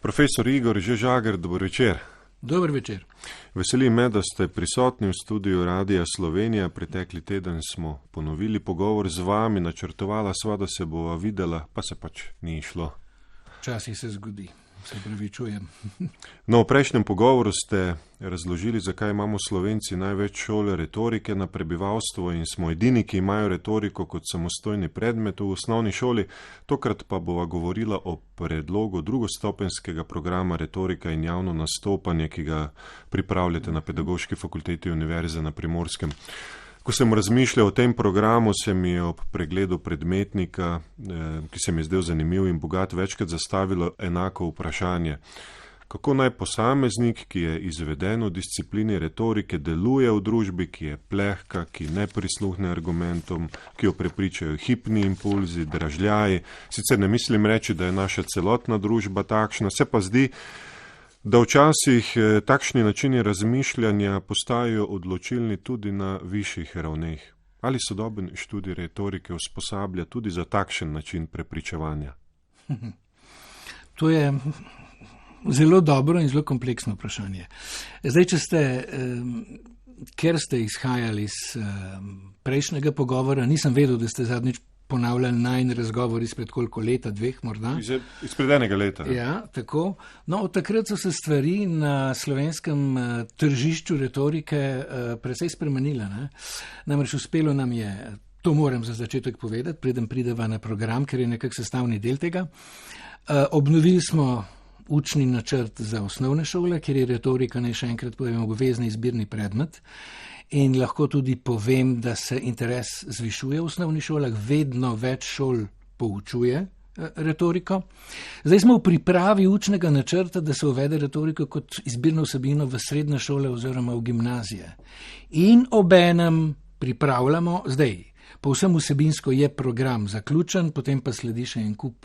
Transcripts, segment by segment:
Profesor Igor Žežager, dober večer. Dober večer. Veseli me, da ste prisotni v studiu Radia Slovenija. Pretekli teden smo ponovili pogovor z vami, načrtovala sva, da se bova videla, pa se pač ni išlo. Včasih se zgodi, se pravičujem. No, v prejšnjem pogovoru ste razložili, zakaj imamo Slovenci največ šol retorike na prebivalstvo in smo edini, ki imajo retoriko kot samostojni predmet v osnovni šoli. Tokrat pa bova govorila o predlogu drugostopenjskega programa retorika in javno nastopanje, ki ga pripravljate na Pedagoški fakulteti Univerze na Primorskem. Ko sem razmišljal o tem programu, se mi je ob pregledu predmetnika, ki se mi je zdel zanimiv in bogat, večkrat zastavilo enako vprašanje. Kako naj posameznik, ki je izveden v disciplini retorike, deluje v družbi, ki je plehka, ki ne prisluhne argumentom, ki jo prepričajo hipni impulzi, dražljaji. Sicer ne mislim reči, da je naša celotna družba takšna, se pa zdi, da včasih takšni načini razmišljanja postajajo odločilni tudi na višjih ravneh. Ali sodoben študij retorike usposablja tudi za takšen način prepričevanja? To je zelo dobro in zelo kompleksno vprašanje. Zdaj, ker ste izhajali iz prejšnjega pogovora, nisem vedel, da ste zadnjič ponavljali najin razgovor izpred koliko leta, 2 morda? Izpred enega leta. Ja, tako. No, od takrat so se stvari na slovenskem tržišču retorike precej spremenile. Namreč uspelo nam je, to moram za začetek povedati, preden prideva na program, ker je nekak sestavni del tega. Obnovili smo učni načrt za osnovne šole, ker je retorika, naj še enkrat povem, obvezni izbirni predmet. In lahko tudi povem, da se interes zvišuje v osnovnih šolah, vedno več šol poučuje retoriko. Zdaj smo v pripravi učnega načrta, da se uvede retoriko kot izbirno vsebino v srednje šole oziroma v gimnazije. In obenem pripravljamo, zdaj, povsem vsebinsko je program zaključen, potem pa sledi še en kup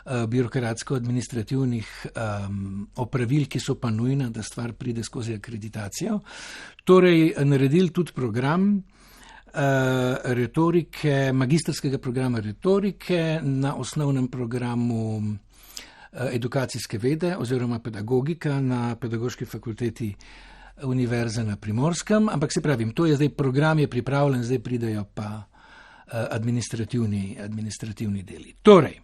birokratsko-administrativnih opravil, ki so pa nujna, da stvar pride skozi akreditacijo. Torej, naredili tudi program retorike, magistrskega programa retorike na osnovnem programu edukacijske vede oziroma pedagogika na Pedagoški fakulteti Univerze na Primorskem. Ampak se pravim, to je zdaj program je pripravljen, zdaj pridejo pa administrativni deli. Torej,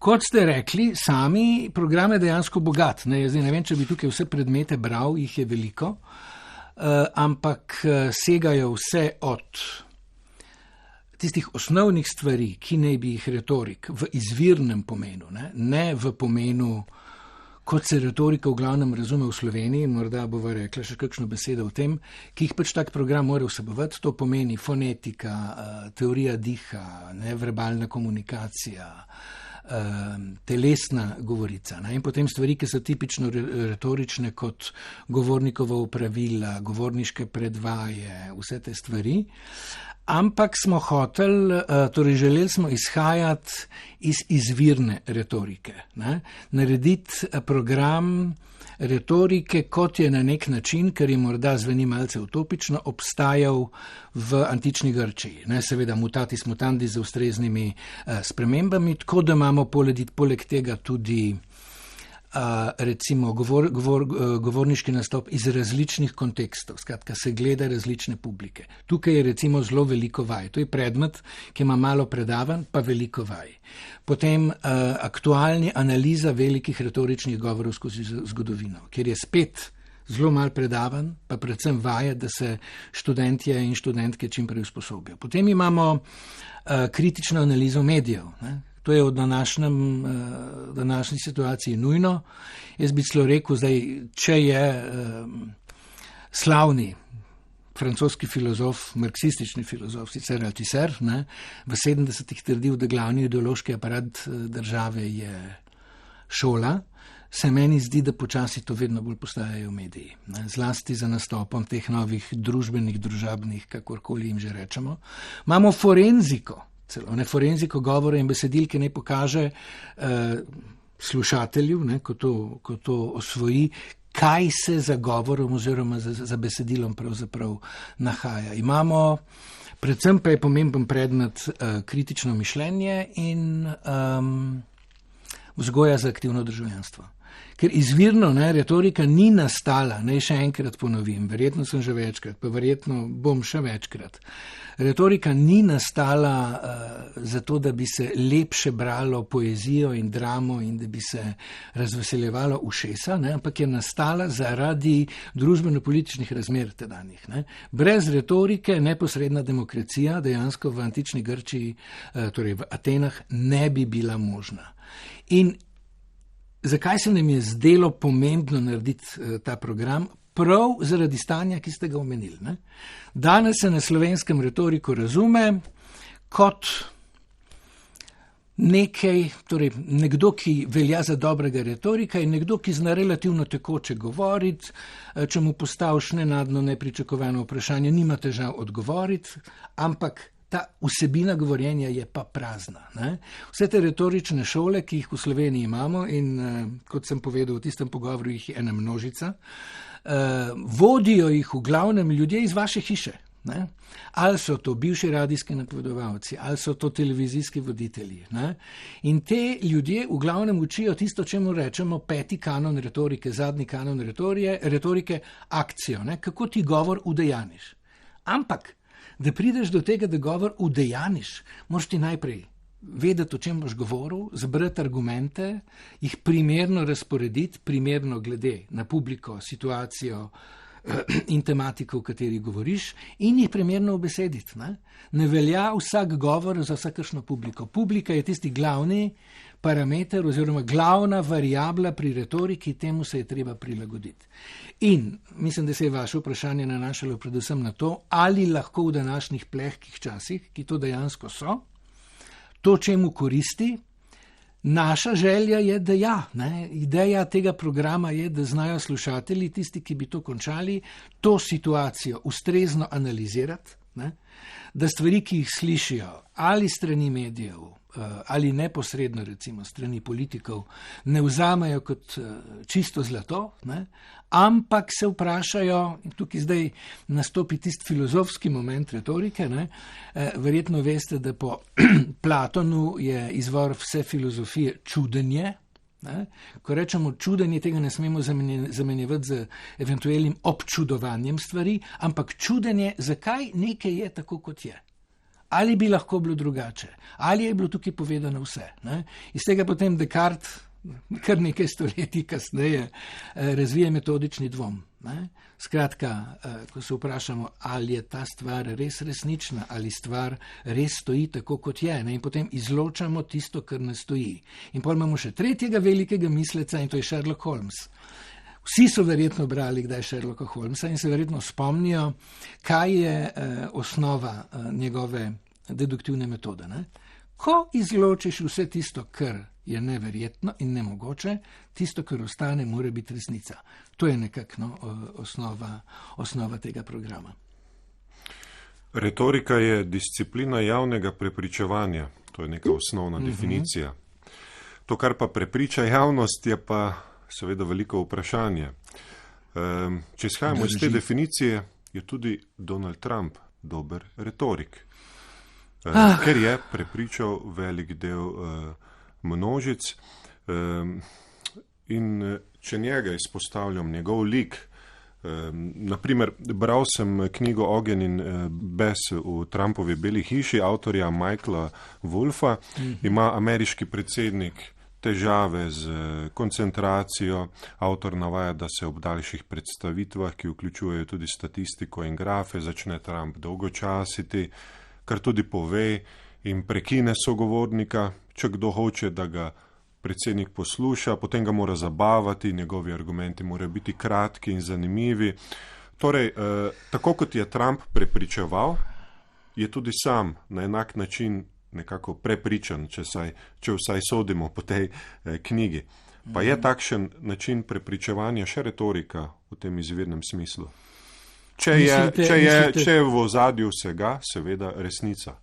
kot ste rekli, sami program je dejansko bogat. Zdaj ne vem, če bi tukaj vse predmete bral, jih je veliko, ampak segajo vse od tistih osnovnih stvari, ki naj bi jih retorik v izvirnem pomenu, ne v pomenu, kot se retorika v glavnem razume v Sloveniji, morda bova rekla še kakšno besedo o tem, ki jih pač tak program mora vsebovati. To pomeni fonetika, teorija diha, verbalna komunikacija, telesna govorica. In potem stvari, ki so tipično retorične, kot govornikova opravila, govorniške predvaje, vse te stvari. Ampak smo torej želeli smo izhajati iz izvirne retorike. Narediti program retorike, kot je na nek način, ker je morda zveni malce utopično, obstajal v antični Grčiji. Seveda mutatis mutandis z ustreznimi spremembami, tako da imamo poleg tega tudi recimo govorniški nastop iz različnih kontekstov, skratka se gleda različne publike. Tukaj je recimo zelo veliko vaj. To je predmet, ki ima malo predavanj, pa veliko vaj. Potem aktualni analiza velikih retoričnih govorov skozi zgodovino, kjer je spet zelo malo predavanj, pa predvsem vaje, da se študentje in študentke čim prej usposobijo. Potem imamo kritično analizo medijev. To je v današnji situaciji nujno. Jaz bi celo rekel, zdaj, če je slavni francoski filozof, marksistični filozof, sicer Althusser, v 70-ih trdil, da glavni ideološki aparat države je šola, se meni zdi, da počasi to vedno bolj postajajo mediji. Zlasti za nastopom teh novih družbenih, družabnih, kakorkoli jim že rečemo. Imamo forenziko, celo forenziko govora in besedil, ki naj pokaže slušatelju, ko to osvoji, kaj se za govorom oziroma za besedilom pravzaprav nahaja. Imamo, predvsem pa je pomemben predmet kritično mišljenje in vzgoja za aktivno državljanstvo. Ker izvirno retorika ni nastala, naj še enkrat ponovim, verjetno sem že večkrat, pa verjetno bom še večkrat. Retorika ni nastala zato, da bi se lepše bralo poezijo in dramo in da bi se razveseljevalo ušesa, ampak je nastala zaradi družbeno-političnih razmer tedanjih. Brez retorike neposredna demokracija dejansko v antični Grčiji, torej v Atenah, ne bi bila možna. In zakaj se nam je zdelo pomembno narediti ta program? Prav zaradi stanja, ki ste ga omenili. Danes se na slovenskem retoriko razume kot nekdo, ki velja za dobrega retorika in nekdo, ki zna relativno tekoče govoriti, če mu postaviš nenadno nepričakovano vprašanje, nima težav odgovoriti, ampak ta vsebina govorjenja je pa prazna. Vse te retorične šole, ki jih v Sloveniji imamo in kot sem povedal, v tistem pogovoru jih je ena množica, vodijo jih v glavnem ljudje iz vaše hiše. Ali so to bivši radijski napovedovalci, ali so to televizijski voditelji. In te ljudje v glavnem učijo tisto, čemu rečemo peti kanon retorike, zadnji kanon retorike, akcijo, kako ti govor udejaniš. Ampak, da prideš do tega, da govor udejaniš, moraš ti najprej vedeti, o čem boš govoril, zbrati argumente, jih primerno razporediti, primerno glede na publiko, situacijo in tematiko, v kateri govoriš, in jih primerno obesediti. Ne velja vsak govor za vsakršno publiko. Publika je tisti glavni parameter oziroma glavna variabla pri retoriki, temu se je treba prilagoditi. In mislim, da se je vaše vprašanje nanašalo predvsem na to, ali lahko v današnjih plehkih časih, ki to dejansko so, to, čemu koristi. Naša želja je, da ja. Ideja tega programa je, da znajo slušatelji, tisti, ki bi to končali, to situacijo ustrezno analizirati, da stvari, ki jih slišijo ali strani medijev, ali neposredno recimo strani politikov, ne vzamejo kot čisto zlato, ampak se vprašajo, in tukaj zdaj nastopi tisti filozofski moment retorike, verjetno veste, da po Platonu je izvor vse filozofije čudenje. Ko rečemo čudenje, tega ne smemo zamenjevati z eventualnim občudovanjem stvari, ampak čudenje, zakaj nekaj je tako, kot je. Ali bi lahko bilo drugače, ali je bilo tukaj povedano vse. Iz tega potem Descartes, kar nekaj stoletij kasneje, razvije metodični dvom. Skratka, ko se vprašamo, ali je ta stvar res resnična, ali stvar res stoji tako, kot je, in potem izločamo tisto, kar ne stoji. In potem imamo še tretjega velikega misleca, in to je Sherlock Holmes. Vsi so verjetno brali kdaj Sherlocka Holmesa in se verjetno spomnijo, kaj je osnova njegove deduktivne metode. Ko izločiš vse tisto, kar je neverjetno in nemogoče, tisto, kar ostane, mora biti resnica. To je nekako osnova tega programa. Retorika je disciplina javnega prepričevanja. To je neka osnovna definicija. To, kar pa prepriča javnost, je pa seveda veliko vprašanje. Če izhajamo iz te definicije, je tudi Donald Trump dober retorik. Ker je prepričal velik del množic. In če njega izpostavljam, njegov lik, naprimer, bral sem knjigo Ogenj in bes v Trumpovi beli hiši, avtorja Michaela Wolfa. Ima ameriški predsednik težave z koncentracijo. Avtor navaja, da se ob daljših predstavitvah, ki vključujejo tudi statistiko in grafe, začne Trump dolgočasiti, kar tudi pove in prekine sogovornika, če kdo hoče, da ga predsednik posluša, potem ga mora zabavati, njegovi argumenti morajo biti kratki in zanimivi. Torej, tako kot je Trump prepričeval, je tudi sam na enak način nekako prepričan, če vsaj sodimo po tej knjigi. Pa je takšen način prepričevanja še retorika v tem izvirnem smislu? Če je v ozadju vsega, seveda resnica.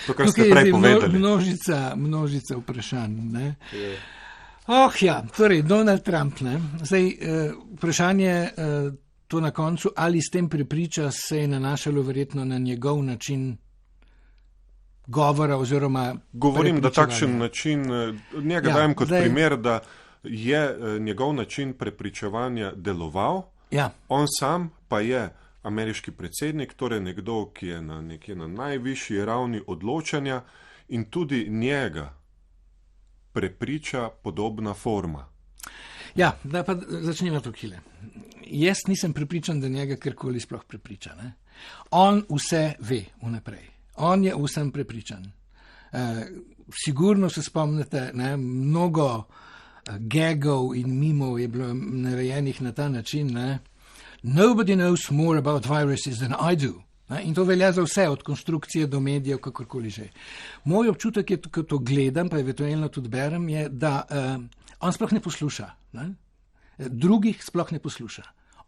To, kar ste prej povedali. Množica vprašanj. Torej, Donald Trump. Zdaj, vprašanje to na koncu, ali s tem prepriča, se je nanašalo verjetno na njegov način govora oziroma Govorim, da takšen prepričevanja. način, njega dajem kot primer, da je njegov način prepričevanja deloval, on sam pa je ameriški predsednik, torej nekdo, ki je nekje na najvišji ravni odločanja in tudi njega prepriča podobna forma. Ja, da pa začnemo tukaj. Jaz nisem prepričan, da njega karkoli sploh prepriča. Ne? On vse ve vnaprej. On je vsem prepričan. Sigurno se spomnite, ne, mnogo gagov in mimov je bilo narejenih na ta način. Ne. Nobody knows more about viruses than I do. Ne. In to velja za vse, od konstrukcije do medijev, kakorkoli že. Moj občutek je, ko to gledam, pa eventualno tudi berem, je, da on sploh ne posluša. Ne. Drugih sploh ne posluša.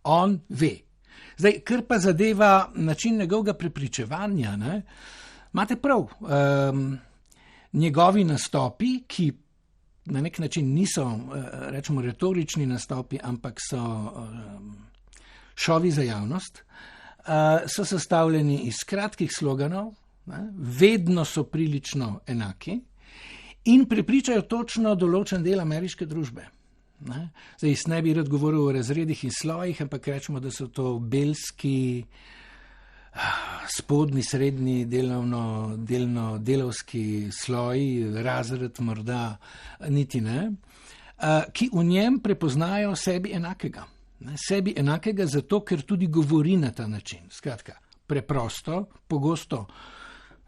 On ve. Zdaj, kar pa zadeva način njegovega prepričevanja, ne, imate prav, njegovi nastopi, ki na nek način niso, rečemo, retorični nastopi, ampak so šovi za javnost, so sestavljeni iz kratkih sloganov, ne, vedno so prilično enaki in prepričajo točno določen del ameriške družbe. Ne. Zdaj, jaz ne bi rad govoril o razredih in slojih, ampak rečemo, da so to belski, spodnji, srednji, delno delavski sloji, razred morda niti ne, ki v njem prepoznajo sebi enakega. Ne, sebi enakega zato, ker tudi govori na ta način. Skratka, preprosto, pogosto,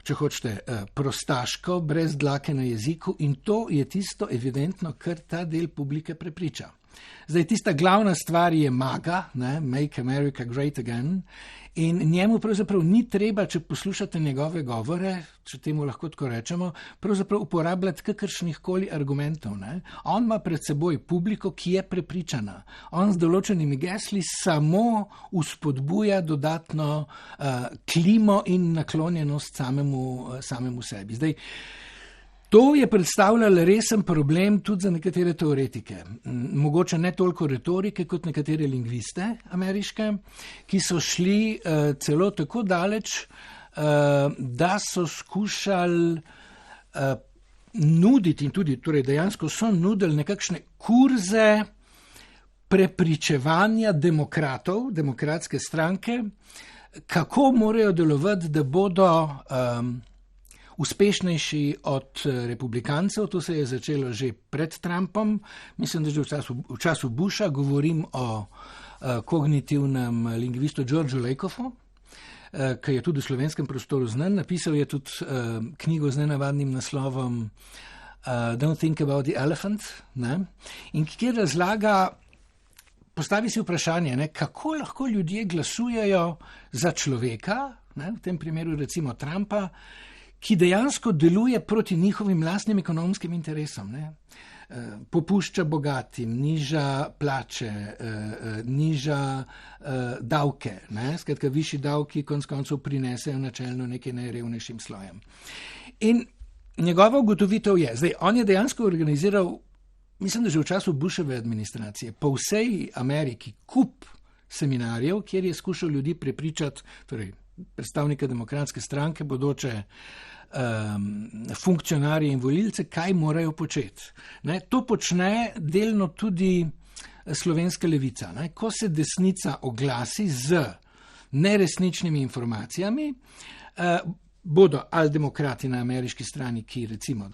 če hočete, prostaško, brez dlake na jeziku, in to je tisto evidentno, kar ta del publike prepriča. Zdaj, tista glavna stvar je MAGA, ne, Make America Great Again, in njemu pravzaprav ni treba, če poslušate njegove govore, če temu lahko tako rečemo, pravzaprav uporabljati kakršnih koli argumentov. Ne. On ima pred seboj publiko, ki je prepričana. On z določenimi gesli samo uspodbuja dodatno klimo in naklonjenost samemu sebi. Zdaj, to je predstavljalo resen problem tudi za nekatere teoretike. Mogoče ne toliko retorike, kot nekatere lingviste ameriške, ki so šli celo tako daleč, da so skušali nuditi, in tudi torej dejansko so nudili nekakšne kurze prepričevanja demokratov, demokratske stranke, kako morajo delovati, da bodo uspešnejši od republikancev. To se je začelo že pred Trumpom, mislim, da že v času Busha. Govorim o kognitivnem lingvistu Georgeu Lakoffu, ki je tudi v slovenskem prostoru znan. Napisal je tudi knjigo z nenavadnim naslovom Don't Think About the Elephant, ne? In kjer razlaga, postavi si vprašanje, ne, kako lahko ljudje glasujejo za človeka, ne, v tem primeru recimo Trumpa, ki dejansko deluje proti njihovim lastnim ekonomskim interesom. Ne. Popušča bogatim, niža plače, niža davke. Ne. Skratka, višji davki konec koncev prinesejo načelno nekaj najrevnejšim slojem. In njegova ugotovitev je, zdaj, on je dejansko organiziral, mislim, da že v času Bushove administracije, po vsej Ameriki kup seminarjev, kjer je skušal ljudi prepričati, torej predstavnike demokratske stranke, bodoče funkcionarje in volilce, kaj morajo početi. Ne, to počne delno tudi slovenska levica. Ne, ko se desnica oglasi z neresničnimi informacijami, bodo ali demokrati na ameriški strani, ki recimo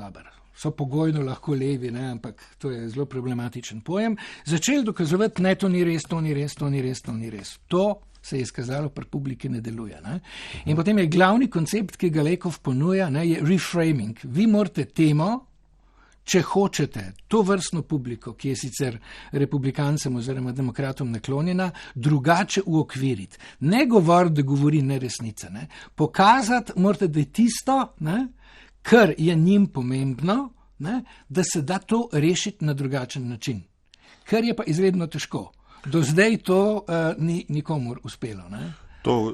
so pogojno lahko levi, ne, ampak to je zelo problematičen pojem, začeli dokazovati, ne, to ni res, to ni res, to ni res, to ni res. To se je izkazalo, pri publiki ne deluje. Ne? In potem je glavni koncept, ki ga Lakoff ponuja, ne, je reframing. Vi morate temo, če hočete to vrstno publiko, ki je sicer republikancem oziroma demokratom naklonjena, drugače uokviriti. Ne govoriti, da govori neresnice. Ne? Pokazati morate, da je tisto, ne, kar je njim pomembno, ne, da se da to rešiti na drugačen način. Kar je pa izredno težko. Do zdaj to ni nikomur uspelo. Ne? To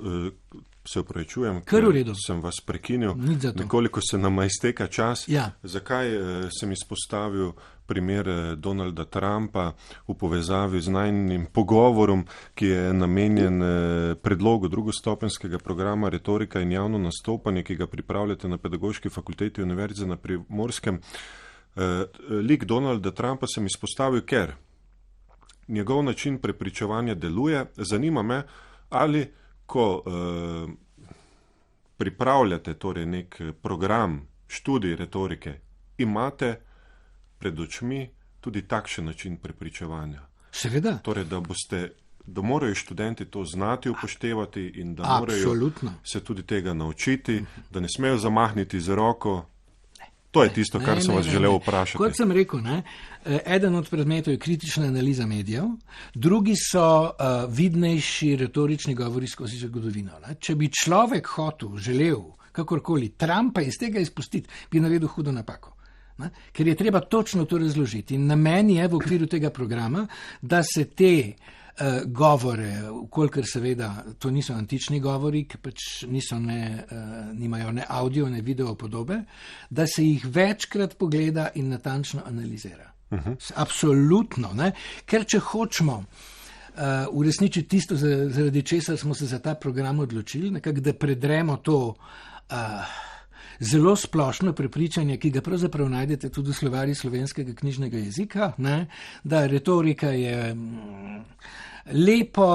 Se opravičujem, Kar v redu. sem vas prekinil. Nič za to. Nekoliko se nam izteka čas. Ja. Zakaj sem izpostavil primer Donalda Trumpa v povezavi z najnim pogovorom, ki je namenjen predlogu drugostopenskega programa Retorika in javno nastopanje, ki ga pripravljate na Pedagoški fakulteti Univerze na Primorskem. Lik Donalda Trumpa sem izpostavil, ker njegov način prepričevanja deluje. Zanima me, ali ko pripravljate torej nek program, študij retorike, imate pred očmi tudi takšen način prepričevanja. Seveda. Torej, da morajo študenti to znati upoštevati in da morajo se tudi tega naučiti, da ne smejo zamahniti z roko. To je tisto, kar sem vas želel vprašati. Kot sem rekel, eden od predmetov je kritična analiza medijev, drugi so vidnejši retorični govori skozi zgodovino. Če bi človek želel kakorkoli Trumpa iz tega izpustiti, bi naredil hudo napako. Ker je treba točno to razložiti. In namen je v okviru tega programa, da se te govore, ukolikor seveda to niso antični govori, ki pač nimajo ne audio, ne video podobe, da se jih večkrat pogleda in natančno analizira. Absolutno, ker če hočemo uresničiti tisto, zaradi česar smo se za ta program odločili, nekako da predremo to zelo splošno prepričanje, ki ga pravzaprav najdete tudi v slovarju slovenskega knjižnega jezika, da retorika je lepo,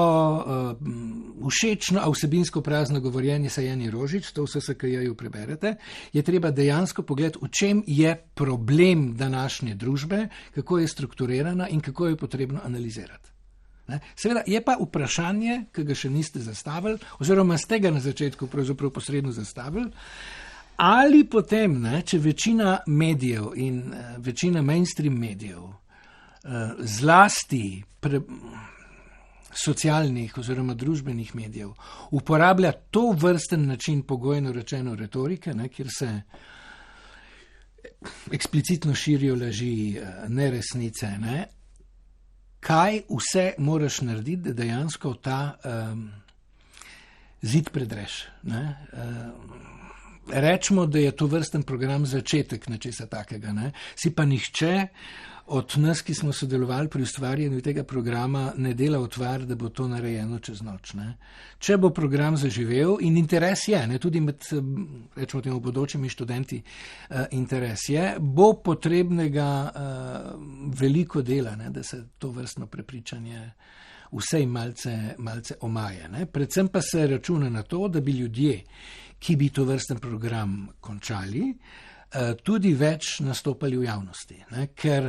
všečno, a vsebinsko prazno govorjenje Sajeni Rožič, to v SSKJ-ju preberete, je treba dejansko pogledati, v čem je problem današnje družbe, kako je strukturirana in kako je potrebno analizirati. Seveda je pa vprašanje, ki ga še niste zastavili, oziroma ste ga na začetku pravzaprav posredno zastavili, ali potem, če večina medijev in večina mainstream medijev, zlasti socialnih oziroma družbenih medijev, uporablja to vrsten način pogojno rečeno retorike, kjer se eksplicitno širijo laži, neresnice, kaj vse moraš narediti, da dejansko ta zid predreš. Rečemo, da je to vrsten program začetek nečesa takega. Si pa nihče od nas, ki smo sodelovali pri ustvarjanju tega programa, ne dela utvar, da bo to narejeno čez noč. Če bo program zaživel, in interes je, tudi med, rečemo temu, bodočimi študenti interes je, bo potrebnega veliko dela, da se to vrstno prepričanje vsej malce omaje. Predvsem pa se računa na to, da bi ljudje, ki bi to vrsten program končali, tudi več nastopali v javnosti. Ker,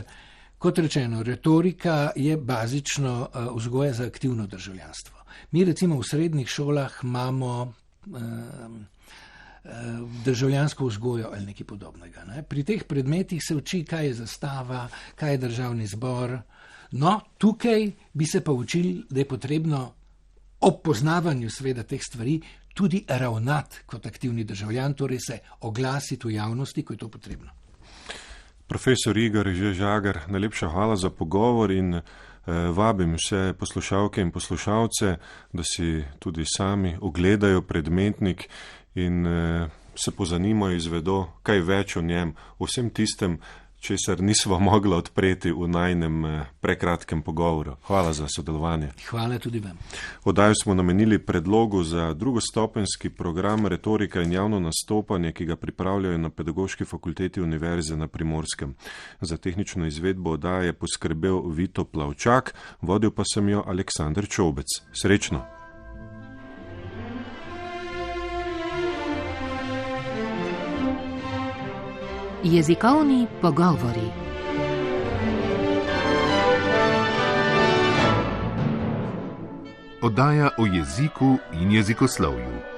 kot rečeno, retorika je bazično vzgoja za aktivno državljanstvo. Mi recimo v srednjih šolah imamo državljansko vzgojo ali nekaj podobnega. Pri teh predmetih se uči, kaj je zastava, kaj je državni zbor. No, tukaj bi se pa učili, da je potrebno ob poznavanju seveda teh stvari tudi ravnati kot aktivni državljan, torej se oglasiti v javnosti, ko je to potrebno. Profesor Igor Žagar, najlepša hvala za pogovor in vabim vse poslušalke in poslušalce, da si tudi sami ogledajo predmetnik in se pozanimajo, izvedo kaj več o njem, o vsem tistem, česar nismo mogli odpreti v najnem prekratkem pogovoru. Hvala za sodelovanje. Hvala tudi vam. Oddajo smo namenili predlogu za drugostopenski program Retorika in javno nastopanje, ki ga pripravljajo na Pedagoški fakulteti Univerze na Primorskem. Za tehnično izvedbo oddaje je poskrbel Vito Plavčak, vodil pa sem jo Aleksander Čobec. Srečno! Jezikovni pogovori. Oddaja o jeziku in jezikoslovju.